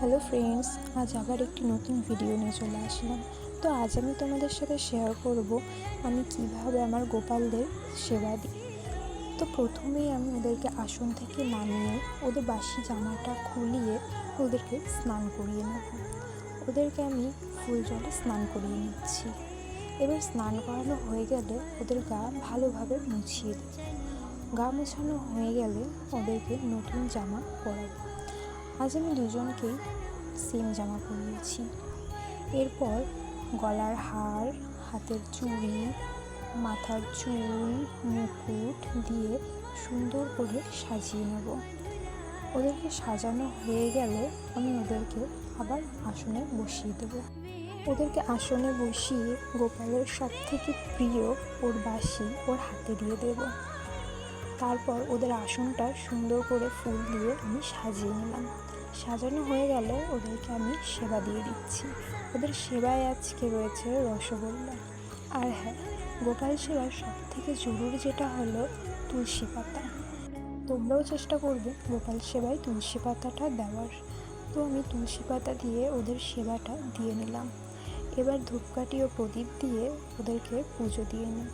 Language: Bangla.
হ্যালো ফ্রেন্ডস, আজ আবার একটি নতুন ভিডিও নিয়ে চলে আসলাম। তো আজ আমি তোমাদের সাথে শেয়ার করব আমি কিভাবে আমার গোপালদের সেবা দিই। তো প্রথমেই আমি ওদেরকে আসন থেকে নামিয়ে ওদের বাসি জামাটা খুলিয়ে ওদেরকে স্নান করিয়ে নেব। ওদেরকে আমি ফুল জলে স্নান করিয়ে নিচ্ছি। এবার স্নান করানো হয়ে গেলে ওদের গা ভালোভাবে মুছিয়ে দেব। গা মোছানো হয়ে গেলে ওদেরকে নতুন জামা পরাবো। আজ আমি দুজনকেই সেম জামা পরিয়েছি। এরপর গলার হার, হাতের চুড়ি, মাথার চুল, মুকুট দিয়ে সুন্দর করে সাজিয়ে নেব। ওদেরকে সাজানো হয়ে গেলে আমি ওদেরকে আবার আসনে বসিয়ে দেব। ওদেরকে আসনে বসিয়ে গোপালের সবথেকে প্রিয় ওর বাঁশি ওর হাতে দিয়ে দেব। তারপর ওদের আসনটা সুন্দর করে ফুল দিয়ে আমি সাজিয়ে নিলাম। সাজানো হয়ে গেলে ওদেরকে আমি সেবা দিয়ে দিচ্ছি। ওদের সেবায় আজকে রয়েছে রসগোল্লা। আর হ্যাঁ, গোপাল সেবার সবথেকে জরুরি যেটা হলো তুলসী পাতা। তোমরাও চেষ্টা করবে গোপাল সেবায় তুলসী পাতাটা দেওয়ার। তো আমি তুলসী পাতা দিয়ে ওদের সেবাটা দিয়ে নিলাম। এবার ধূপকাঠি ও প্রদীপ দিয়ে ওদেরকে পুজো দিয়ে নেব।